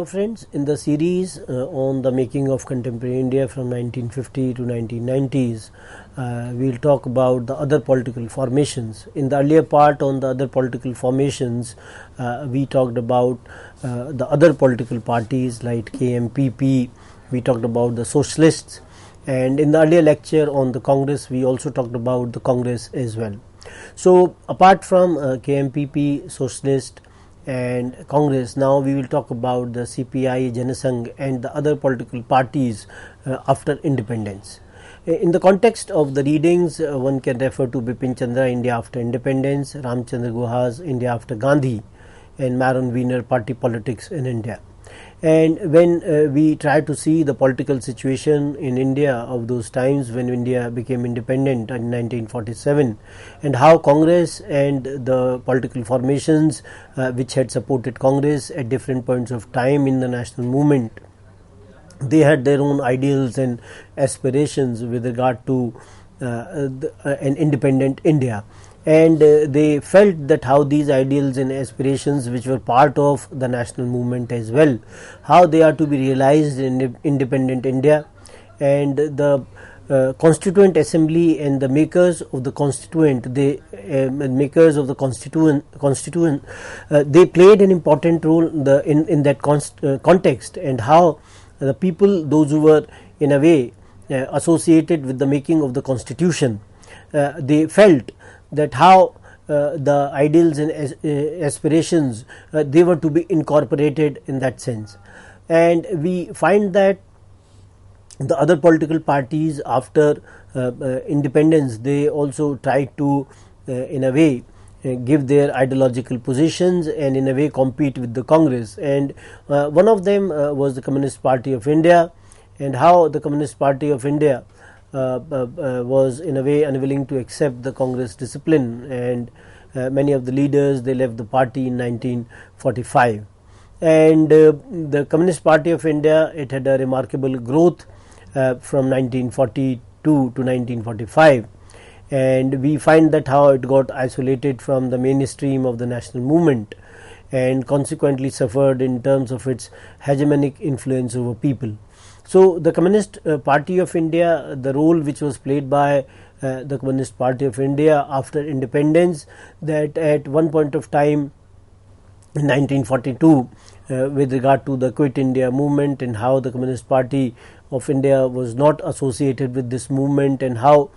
Hello friends, in the series on the making of contemporary India from 1950 to 1990s, we'll talk about the other political formations. In the earlier part on the other political formations, we talked about the other political parties like KMPP, we talked about the socialists, and in the earlier lecture on the Congress, we also talked about the Congress as well. So apart from KMPP, socialist and Congress, now we will talk about the CPI, Janasangh and the other political parties after independence. In the context of the readings, one can refer to Bipin Chandra, India after independence, Ramchandra Guha's India after Gandhi, and Maron Wiener, Party Politics in India. And when we try to see the political situation in India of those times when India became independent in 1947, and how Congress and the political formations which had supported Congress at different points of time in the national movement, they had their own ideals and aspirations with regard to an independent India. And they felt that how these ideals and aspirations, which were part of the national movement as well, how they are to be realized in independent India. And the Constituent Assembly and the makers of the Constituent, they played an important role in that context, and how the people, those who were in a way associated with the making of the Constitution, they felt that how the ideals and aspirations they were to be incorporated in that sense. And we find that the other political parties after independence, they also tried to in a way give their ideological positions and in a way compete with the Congress. And one of them was the Communist Party of India, and how the Communist Party of India was in a way unwilling to accept the Congress discipline, and many of the leaders, they left the party in 1945. And the Communist Party of India, it had a remarkable growth from 1942 to 1945, and we find that how it got isolated from the mainstream of the national movement and consequently suffered in terms of its hegemonic influence over people. So the Communist Party of India, the role which was played by the Communist Party of India after independence, that at one point of time in 1942 with regard to the Quit India movement, and how the Communist Party of India was not associated with this movement, and how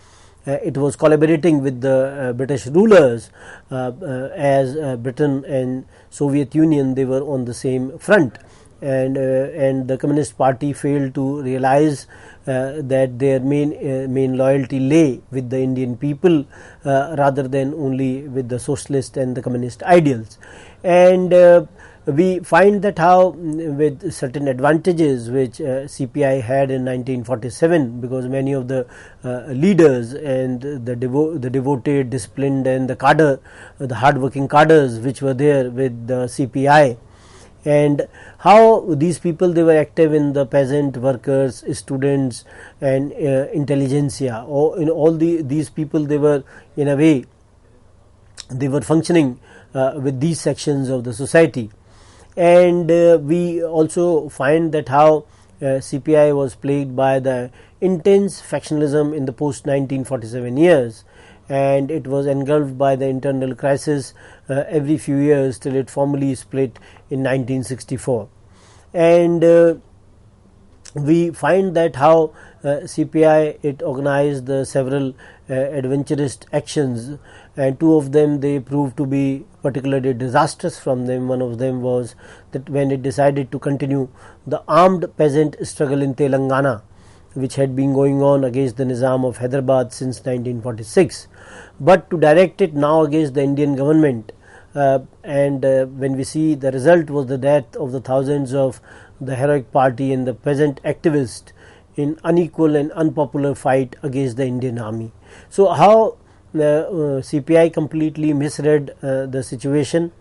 it was collaborating with the British rulers, as Britain and Soviet Union, they were on the same front. And the Communist Party failed to realize that their main loyalty lay with the Indian people rather than only with the socialist and the communist ideals. And we find that how with certain advantages which CPI had in 1947, because many of the leaders and the devoted, disciplined and the cadre, the hard-working cadres which were there with the CPI, and how these people, they were active in the peasant, workers, students and intelligentsia, or in all these people, they were in a way, they were functioning with these sections of the society. And we also find that how CPI was plagued by the intense factionalism in the post 1947 years, and it was engulfed by the internal crisis every few years till it formally split in 1964. And we find that how CPI, it organized the several adventurous actions, and two of them, they proved to be particularly disastrous from them. One of them was that when it decided to continue the armed peasant struggle in Telangana, which had been going on against the Nizam of Hyderabad since 1946, but to direct it now against the Indian government. And when we see, the result was the death of the thousands of the heroic party and the peasant activists in unequal and unpopular fight against the Indian army. So how CPI completely misread the situation,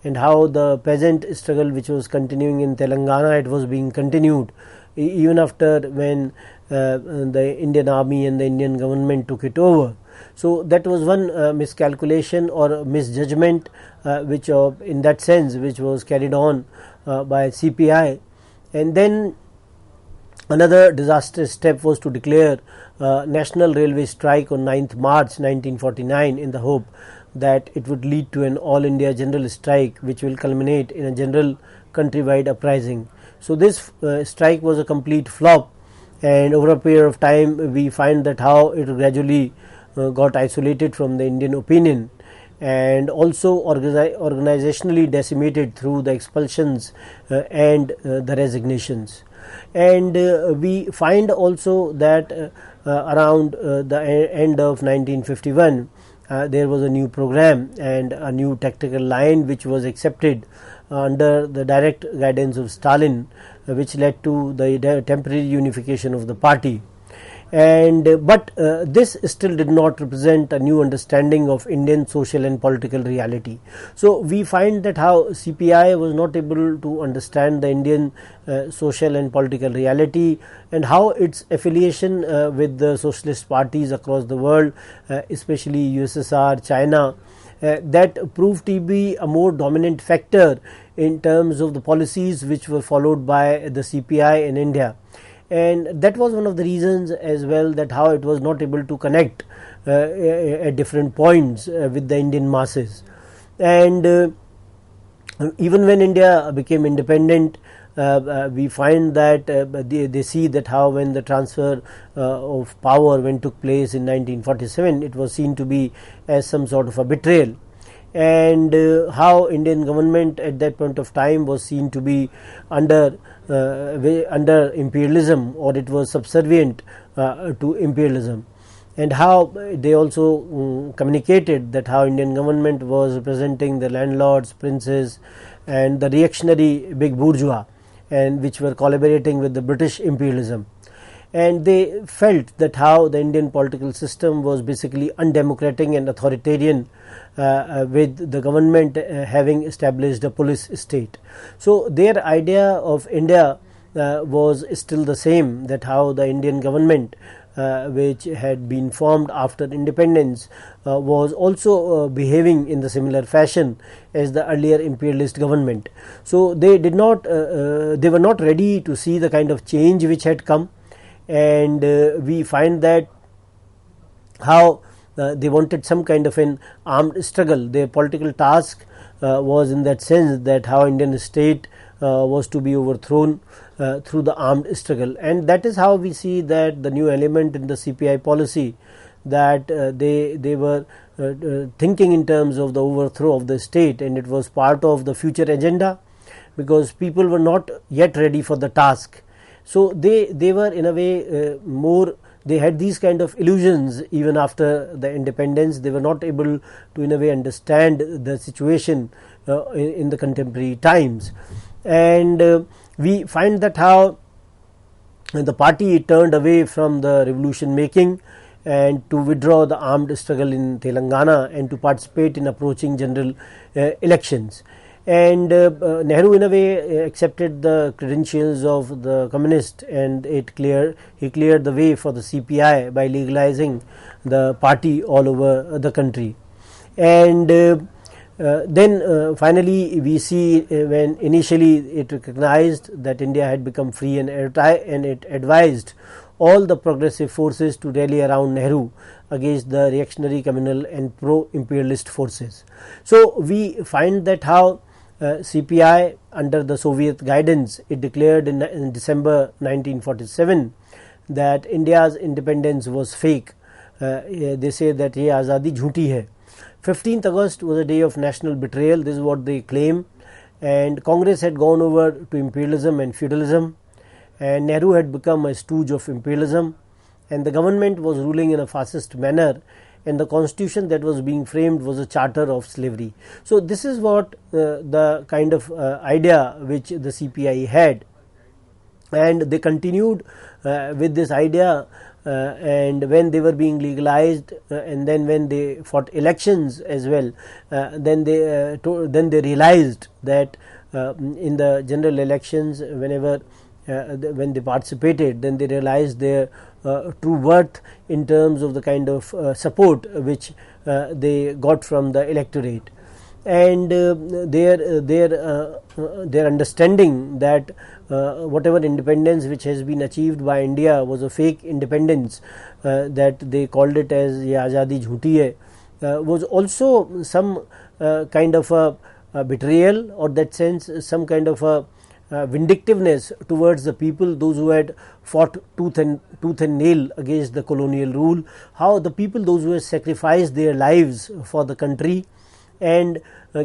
and how the peasant struggle which was continuing in Telangana, it was being continued even after when the Indian army and the Indian government took it over. So that was one miscalculation or misjudgment which in that sense which was carried on by CPI, And then another disastrous step was to declare national railway strike on 9th March 1949 in the hope that it would lead to an all India general strike which will culminate in a general countrywide uprising. So this strike was a complete flop, and over a period of time we find that how it gradually got isolated from the Indian opinion, and also organizationally decimated through the expulsions and the resignations. And we find also that around the end of 1951 there was a new program and a new tactical line which was accepted under the direct guidance of Stalin, which led to the temporary unification of the party. And but this still did not represent a new understanding of Indian social and political reality. So we find that how CPI was not able to understand the Indian social and political reality, and how its affiliation with the socialist parties across the world, especially USSR, China, that proved to be a more dominant factor in terms of the policies which were followed by the CPI in India. And that was one of the reasons as well that how it was not able to connect at different points with the Indian masses. And even when India became independent, we find that they see that how when the transfer of power when took place in 1947, it was seen to be as some sort of a betrayal, and how Indian government at that point of time was seen to be under imperialism, or it was subservient to imperialism, and how they also communicated that how Indian government was representing the landlords, princes, and the reactionary big bourgeois, and which were collaborating with the British imperialism. And they felt that how the Indian political system was basically undemocratic and authoritarian, with the government having established a police state. So their idea of India was still the same, that how the Indian government which had been formed after independence was also behaving in the similar fashion as the earlier imperialist government. So they did not they were not ready to see the kind of change which had come, and we find that how they wanted some kind of an armed struggle. Their political task was in that sense that how Indian state was to be overthrown through the armed struggle, and that is how we see that the new element in the CPI policy, that they were thinking in terms of the overthrow of the state, and it was part of the future agenda, because people were not yet ready for the task. So they were in a way more, they had these kind of illusions even after the independence. They were not able to in a way understand the situation in the contemporary times. And we find that how the party turned away from the revolution making and to withdraw the armed struggle in Telangana and to participate in approaching general elections. And Nehru in a way accepted the credentials of the communist, and he cleared the way for the CPI by legalizing the party all over the country. And then finally we see when initially it recognized that India had become free, and it advised all the progressive forces to rally around Nehru against the reactionary, communal and pro-imperialist forces. So we find that how CPI under the Soviet guidance, it declared in December 1947 that India's independence was fake. They say that ye azadi jhooti hai. 15th August was a day of national betrayal. This is what they claim. And Congress had gone over to imperialism and feudalism, and Nehru had become a stooge of imperialism, and the government was ruling in a fascist manner, and the constitution that was being framed was a charter of slavery. So this is what the kind of idea which the CPI had, and they continued with this idea, and when they were being legalized, and then when they fought elections as well, then they realized that in the general elections, when they participated, then they realized their true worth in terms of the kind of support which they got from the electorate, and their understanding that whatever independence which has been achieved by India was a fake independence, that they called it as ye azadi jhooti hai, was also some kind of a betrayal, or that sense some kind of a vindictiveness towards the people, those who had fought tooth and nail against the colonial rule, how the people, those who had sacrificed their lives for the country, and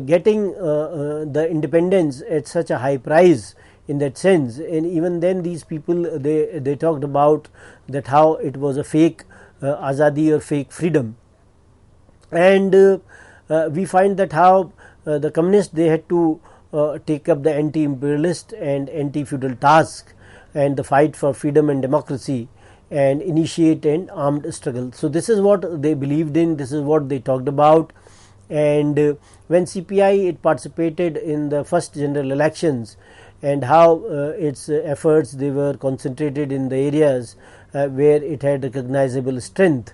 getting the independence at such a high price in that sense. And even then these people, they talked about that how it was a fake azadi or fake freedom. And we find that how the communists, they had to take up the anti-imperialist and anti-feudal task and the fight for freedom and democracy, and initiate an armed struggle. So this is what they believed in, this is what they talked about. And when CPI, it participated in the first general elections, and how its efforts, they were concentrated in the areas where it had recognizable strength,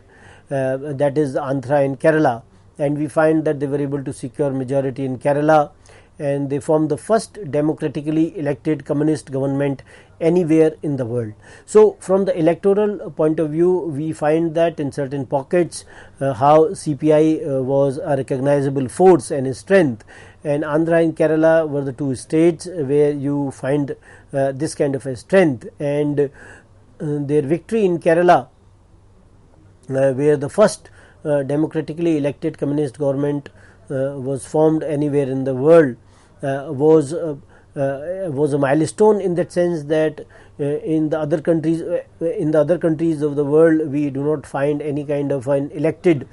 that is Andhra and Kerala, and we find that they were able to secure majority in Kerala, and they formed the first democratically elected communist government anywhere in the world. So from the electoral point of view, we find that in certain pockets how CPI was a recognizable force and a strength, and Andhra and Kerala were the two states where you find this kind of a strength. And their victory in Kerala, where the first democratically elected communist government was formed anywhere in the world, was a milestone in that sense that in the other countries of the world, we do not find any kind of an elected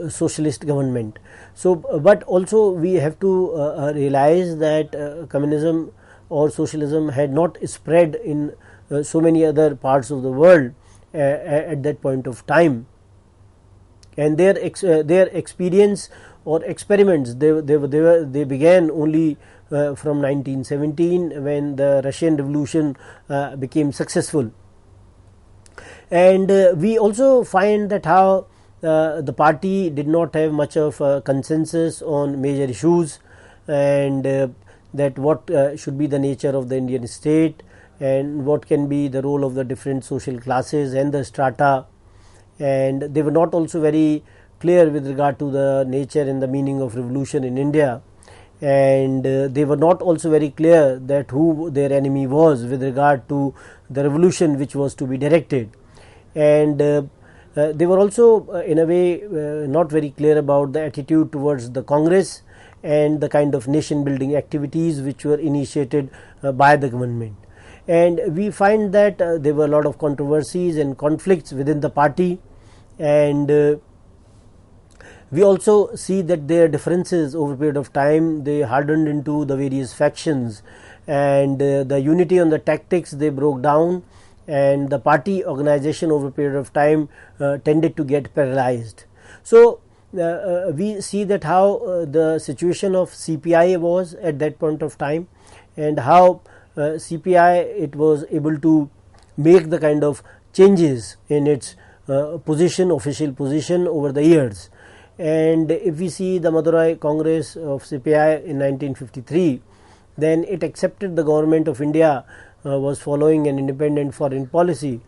socialist government. So but also we have to realize that communism or socialism had not spread in so many other parts of the world at that point of time, and their experience or experiments, they began only from 1917, when the Russian Revolution became successful. And we also find that how the party did not have much of a consensus on major issues, and that what should be the nature of the Indian state, and what can be the role of the different social classes and the strata. And they were not also very clear with regard to the nature and the meaning of revolution in India, and they were not also very clear that who their enemy was with regard to the revolution which was to be directed. And they were also in a way not very clear about the attitude towards the Congress and the kind of nation building activities which were initiated by the government. And we find that there were a lot of controversies and conflicts within the party, and we also see that their differences over a period of time, they hardened into the various factions, and the unity on the tactics, they broke down, and the party organization over a period of time tended to get paralyzed. So we see that how the situation of CPI was at that point of time, and how CPI, it was able to make the kind of changes in its official position over the years. And if we see the Madurai Congress of CPI in 1953, then it accepted the government of India was following an independent foreign policy,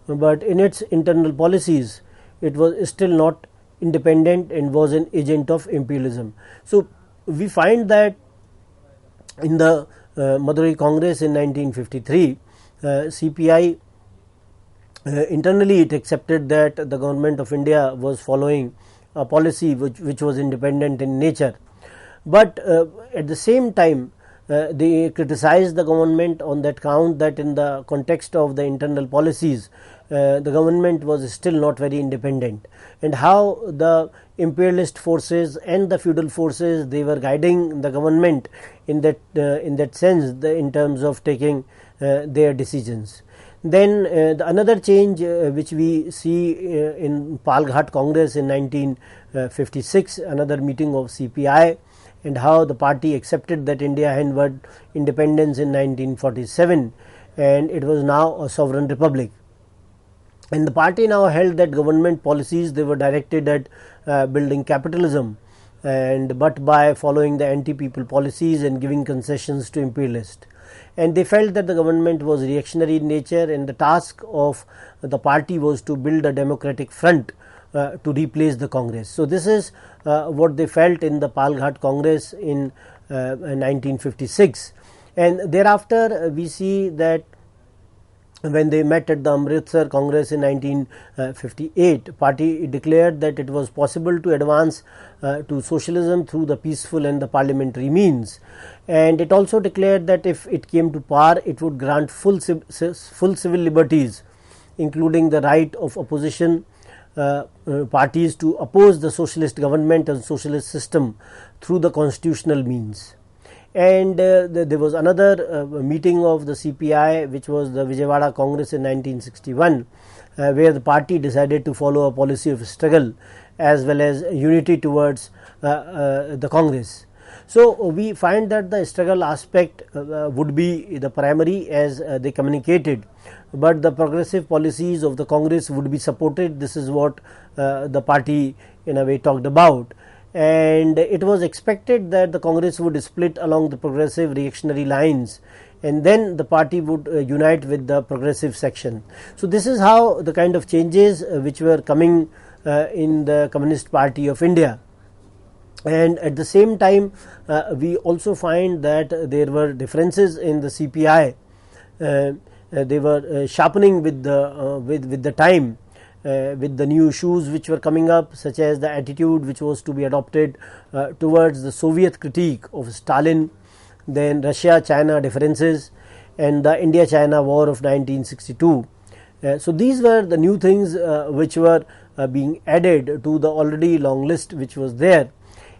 but in its internal policies it was still not independent and was an agent of imperialism. So we find that in the Madurai Congress in 1953, CPI internally it accepted that the government of India was following a policy which was independent in nature, but at the same time they criticized the government on that count, that in the context of the internal policies the government was still not very independent, and how the imperialist forces and the feudal forces, they were guiding the government in that sense, in terms of taking their decisions. Then another change which we see in Palghat Congress in 1956, another meeting of CPI, and how the party accepted that India had won independence in 1947 and it was now a sovereign republic. And the party now held that government policies, they were directed at building capitalism, but by following the anti-people policies and giving concessions to imperialists. and they felt that the government was reactionary in nature, and the task of the party was to build a democratic front to replace the Congress. So this is what they felt in the Palghat Congress in 1956, and thereafter we see that when they met at the Amritsar Congress in 1958, party declared that it was possible to advance to socialism through the peaceful and the parliamentary means, and it also declared that if it came to power, it would grant full civil liberties, including the right of opposition parties to oppose the socialist government and socialist system through the constitutional means. And there was another meeting of the CPI, which was the Vijayawada Congress in 1961, where the party decided to follow a policy of struggle as well as unity towards the Congress. So we find that the struggle aspect would be the primary, as they communicated, but the progressive policies of the Congress would be supported. This is what the party in a way talked about, and it was expected that the Congress would split along the progressive reactionary lines, and then the party would unite with the progressive section. So this is how the kind of changes which were coming in the Communist Party of India. And at the same time we also find that there were differences in the CPI. They were sharpening with the time, with the new issues which were coming up, such as the attitude which was to be adopted towards the Soviet critique of Stalin, then Russia-China differences, and the India-China war of 1962. So these were the new things which were being added to the already long list which was there,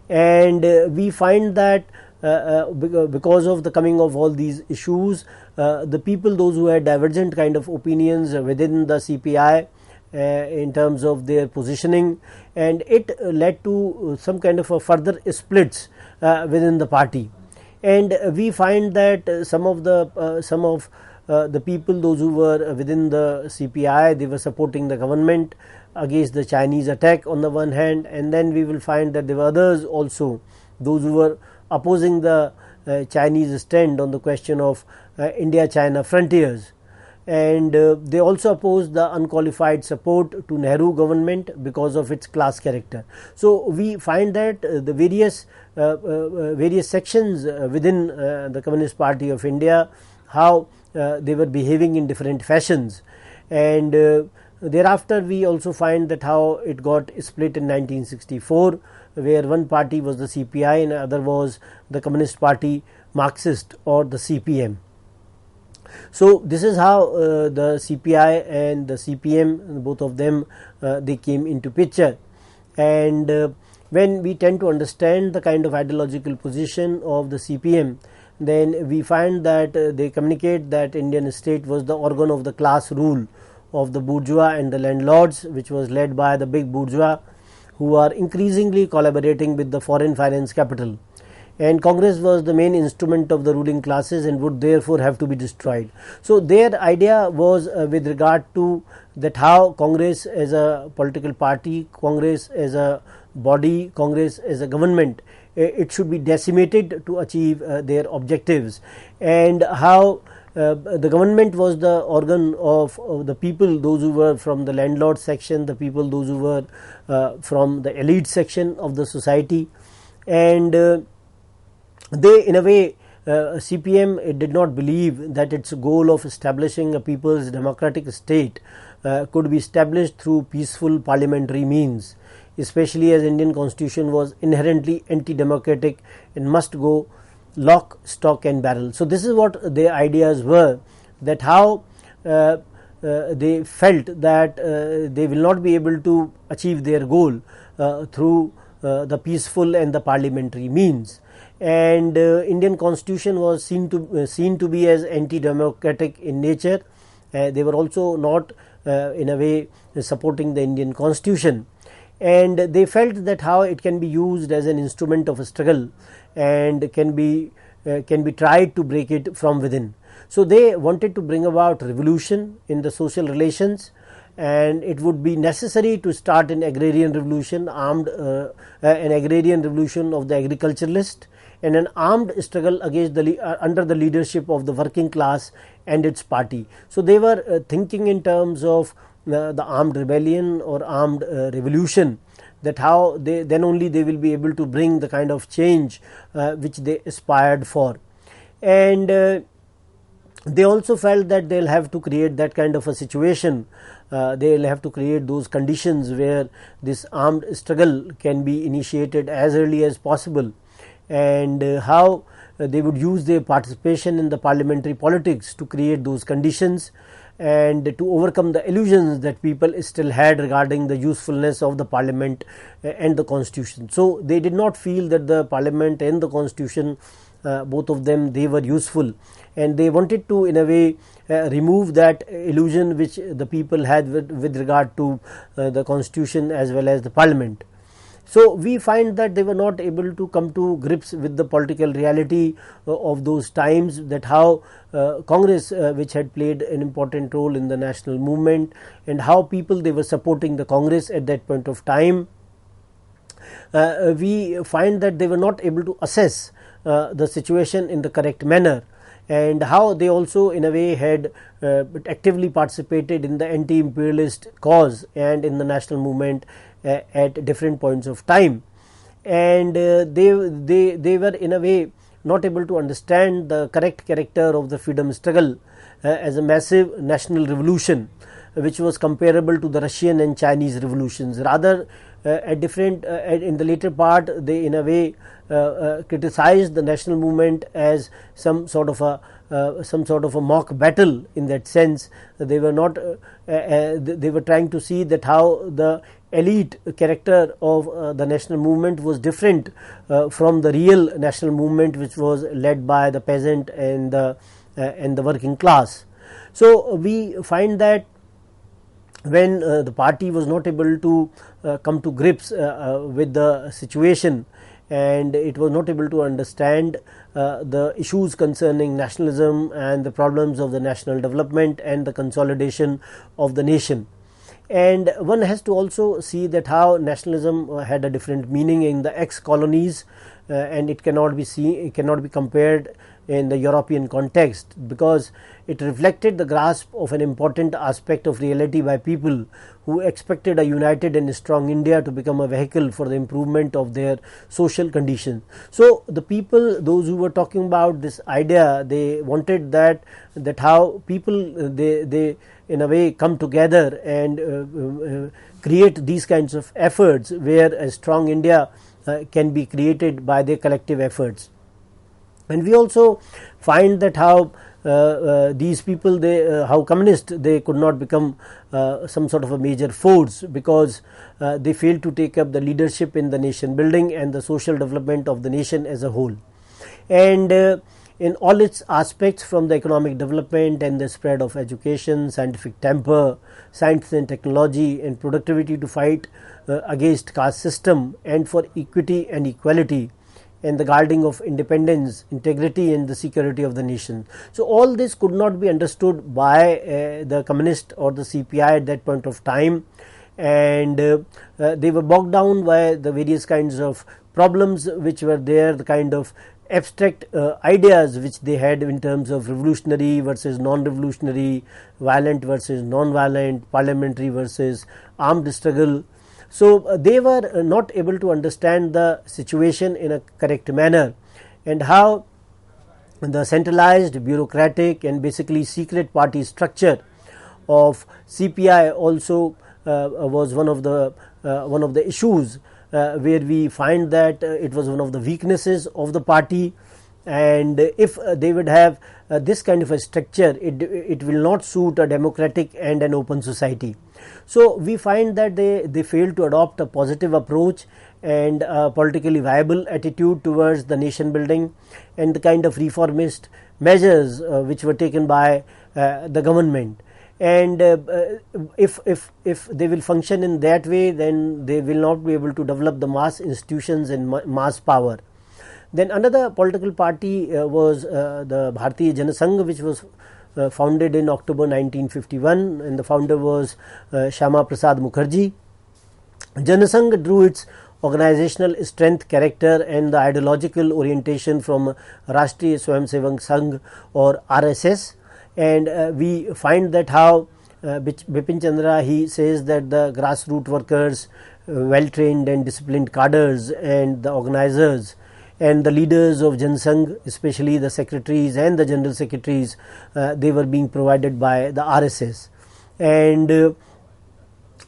and we find that because of the coming of all these issues, the people, those who had divergent kind of opinions within the CPI in terms of their positioning, and it led to some kind of a further splits within the party. And we find that some of the people, those who were within the CPI, they were supporting the government against the Chinese attack on the one hand, and then we will find that there were others also, those who were opposing the Chinese stand on the question of India-China frontiers, and they also opposed the unqualified support to Nehru government because of its class character. So we find that the various sections within the Communist Party of India, how they were behaving in different fashions, and thereafter we also find that how it got split in 1964, where one party was the CPI and other was the Communist Party Marxist or the CPM. So this is how the CPI and the CPM, both of them, they came into picture. And when we tend to understand the kind of ideological position of the CPM, then we find that they communicate that Indian state was the organ of the class rule of the bourgeois and the landlords, which was led by the big bourgeois, who are increasingly collaborating with the foreign finance capital, and Congress was the main instrument of the ruling classes and would therefore have to be destroyed. So their idea was with regard to that how Congress as a political party, Congress as a body, Congress as a government, it should be decimated to achieve their objectives, and how the government was the organ of the people, those who were from the landlord section, the people, those who were from the elite section of the society, and they, in a way, CPM did not believe that its goal of establishing a people's democratic state could be established through peaceful parliamentary means, especially as Indian constitution was inherently anti-democratic and must go lock, stock and barrel. So this is what their ideas were, that how they felt that they will not be able to achieve their goal through the peaceful and the parliamentary means, and Indian constitution was seen to be as anti-democratic in nature. They were also not in a way supporting the Indian constitution, and they felt that how it can be used as an instrument of a struggle and can be tried to break it from within. So they wanted to bring about revolution in the social relations, and it would be necessary to start an agrarian revolution, an agrarian revolution of the agriculturalist, and an armed struggle against under the leadership of the working class and its party. So they were thinking in terms of the armed rebellion or armed revolution, that how then only they will be able to bring the kind of change which they aspired for. And they also felt that they'll have to create that kind of a situation. They'll have to create those conditions where this armed struggle can be initiated as early as possible, and how they would use their participation in the parliamentary politics to create those conditions and to overcome the illusions that people still had regarding the usefulness of the parliament and the constitution. So they did not feel that the parliament and the constitution, both of them, they were useful, and they wanted to in a way remove that illusion which the people had with regard to the constitution as well as the parliament. So we find that they were not able to come to grips with the political reality of those times, that how Congress, which had played an important role in the national movement, and how people, they were supporting the Congress at that point of time. We find that they were not able to assess the situation in the correct manner, and how they also in a way had actively participated in the anti-imperialist cause and in the national movement at different points of time. And they were in a way not able to understand the correct character of the freedom struggle as a massive national revolution which was comparable to the Russian and Chinese revolutions. Rather, at different in the later part, they in a way criticized the national movement as some sort of a mock battle. In that sense, they were not they were trying to see that how the elite character of the national movement was different from the real national movement, which was led by the peasant and the working class. So we find that when the party was not able to come to grips with the situation, and it was not able to understand the issues concerning nationalism and the problems of the national development and the consolidation of the nation. And one has to also see that how nationalism had a different meaning in the ex-colonies, and it cannot be compared in the European context, because it reflected the grasp of an important aspect of reality by people who expected a united and strong India to become a vehicle for the improvement of their social conditions. So the people, those who were talking about this idea, they wanted that how people they in a way come together and create these kinds of efforts where a strong India can be created by their collective efforts. And we also find that how these people, how communists, they could not become some sort of a major force, because they failed to take up the leadership in the nation building and the social development of the nation as a whole. And in all its aspects, from the economic development and the spread of education, scientific temper, science and technology, and productivity to fight against caste system and for equity and equality, and the guarding of independence, integrity and the security of the nation. So all this could not be understood by the communist or the CPI at that point of time, and they were bogged down by the various kinds of problems which were there, the kind of abstract ideas which they had in terms of revolutionary versus non-revolutionary, violent versus non-violent, parliamentary versus armed struggle. So they were not able to understand the situation in a correct manner, and how the centralized, bureaucratic and basically secret party structure of CPI also was one of the issues where we find that it was one of the weaknesses of the party. And if they would have this kind of a structure, it will not suit a democratic and an open society. So we find that they failed to adopt a positive approach and a politically viable attitude towards the nation building and the kind of reformist measures which were taken by the government. And if they will function in that way, then they will not be able to develop the mass institutions and mass power. Then another political party was the Bharatiya Janasangh, which was founded in October 1951, and the founder was Shyama Prasad Mukherjee. Janasangh drew its organizational strength, character and the ideological orientation from Rashtriya Swayamsevak Sangh or RSS. And we find that how Bipin Chandra, he says that the grassroots workers, well trained and disciplined cadres and the organizers and the leaders of Jansangh, especially the secretaries and the general secretaries, they were being provided by the RSS. And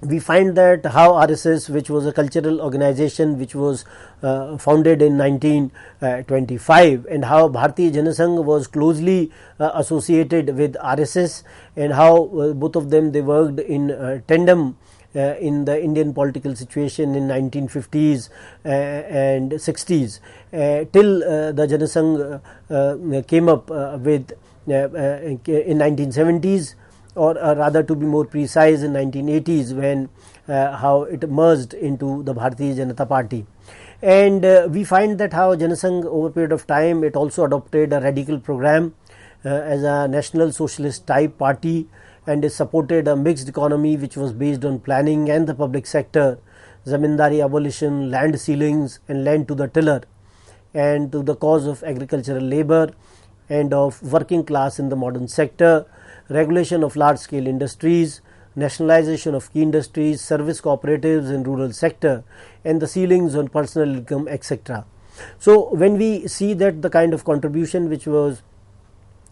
we find that how RSS, which was a cultural organization which was founded in 1925, and how Bharatiya Janasangh was closely associated with RSS, and how both of them, they worked in tandem in the Indian political situation in 1950s and 60s till the Janasangh came up with in 1970s, or rather to be more precise in 1980s, when how it merged into the Bharatiya Janata Party. And we find that how Janasangh, over a period of time, it also adopted a radical program as a national socialist type party, and it supported a mixed economy which was based on planning and the public sector, zamindari abolition, land ceilings and land to the tiller, and to the cause of agricultural labor and of working class in the modern sector, regulation of large scale industries, nationalization of key industries, service cooperatives in rural sector, and the ceilings on personal income, etc. So when we see that the kind of contribution which was,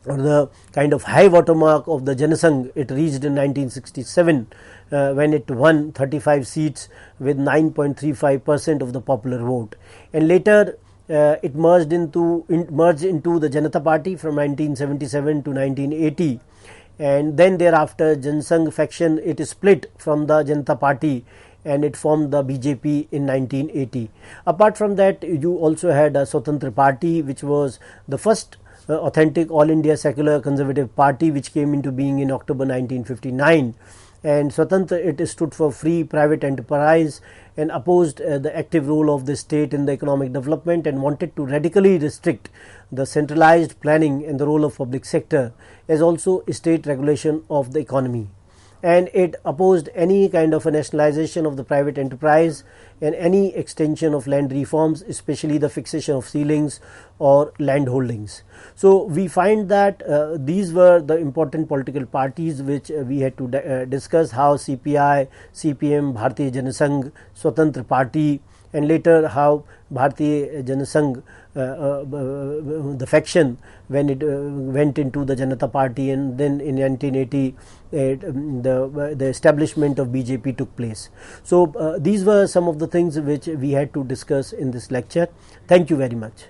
or the kind of high watermark of the Janasangh, it reached in 1967 when it won 35 seats with 9.35% of the popular vote, and later it merged into the Janata Party from 1977 to 1980, and then thereafter Janasangh faction, it is split from the Janata Party and it formed the BJP in 1980. Apart from that, you also had a Swatantra Party, which was the first authentic All India secular conservative party, which came into being in October 1959. And Swatantra, it stood for free private enterprise and opposed the active role of the state in the economic development, and wanted to radically restrict the centralized planning and the role of public sector, as also state regulation of the economy. And it opposed any kind of a nationalization of the private enterprise and any extension of land reforms, especially the fixation of ceilings or land holdings. So we find that these were the important political parties which we had to discuss, how CPI, CPM, Bharatiya Janasangh, Swatantra Party, and later how Bharatiya Janasangh, the faction, when it went into the Janata Party, and then in 1980 the establishment of BJP took place. So these were some of the things which we had to discuss in this lecture. Thank you very much.